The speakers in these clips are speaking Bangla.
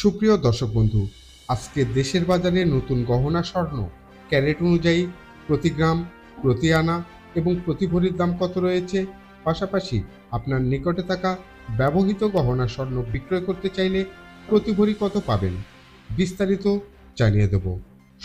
সুপ্রিয় দর্শক বন্ধু, আজকে দেশের বাজারে নতুন গহনা স্বর্ণ ক্যারেট অনুযায়ী প্রতি গ্রাম, প্রতি আনা এবং প্রতি ভরির দাম কত রয়েছে, পাশাপাশি আপনার নিকটে থাকা ব্যবহৃত গহনা স্বর্ণ বিক্রয় করতে চাইলে প্রতি ভরি কত পাবেন, বিস্তারিত জানিয়ে দেব।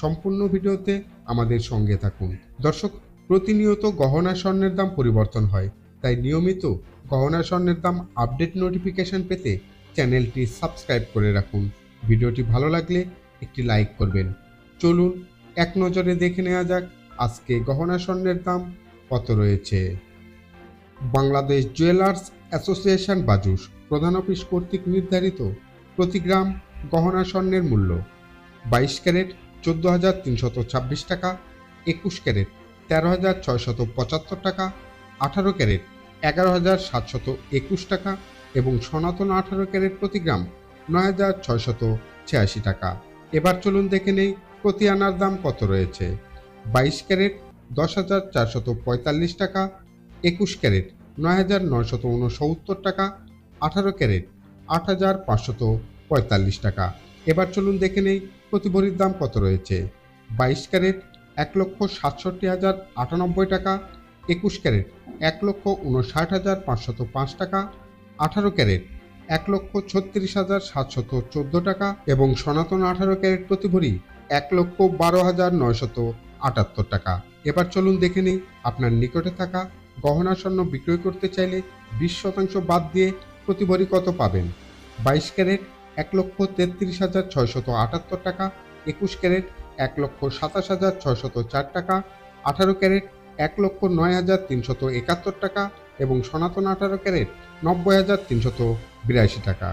সম্পূর্ণ ভিডিওতে আমাদের সঙ্গে থাকুন। দর্শক, প্রতিনিয়ত গহনা স্বর্ণের দাম পরিবর্তন হয়, তাই নিয়মিত গহনা স্বর্ণের দাম আপডেট নোটিফিকেশন পেতে চ্যানেলটি সাবস্ক্রাইব করে রাখুন। ভিডিওটি ভালো লাগলে একটি লাইক করবেন। চলুন এক নজরে দেখে নেওয়া যাক আজকে গহনা স্বর্ণের দাম কত রয়েছে। বাংলাদেশ জুয়েলার্স অ্যাসোসিয়েশন বাজুস প্রধান অফিস কর্তৃক নির্ধারিত প্রতি গ্রাম গহনা স্বর্ণের মূল্য 22 ক্যারেট 14,326 টাকা, 21 ক্যারেট 13,675 টাকা, 18 ক্যারেট 11,721 টাকা এবং সনাতন 18 ক্যারেট প্রতি গ্রাম 9,686 টাকা। এবার চলুন দেখে নেই প্রতি আনার দাম কত রয়েছে। 22 ক্যারেট 10,445 টাকা, 21 ক্যারেট 9,969 টাকা, 18 ক্যারেট 8,545 টাকা। এবার চলুন দেখে নেই প্রতি ভরির দাম কত রয়েছে। 22 ক্যারেট 1,67,098 টাকা, 21 ক্যারেট 1,59,505 টাকা, 18 ক্যারেট 1,36,714 টাকা এবং সনাতন 18 ক্যারেট প্রতি ভরি 1,12,978 টাকা। এবার চলুন দেখে নিই আপনার নিকটে থাকা গহনা স্বর্ণ বিক্রয় করতে চাইলে 20% বাদ দিয়ে প্রতি ভরি কত পাবেন। 22 ক্যারেট 1,33,678 টাকা, 21 ক্যারেট 1,27,604 টাকা, 18 ক্যারেট 1,09,371 টাকা এবং সনাতন 18 ক্যারেট 90,382 টাকা।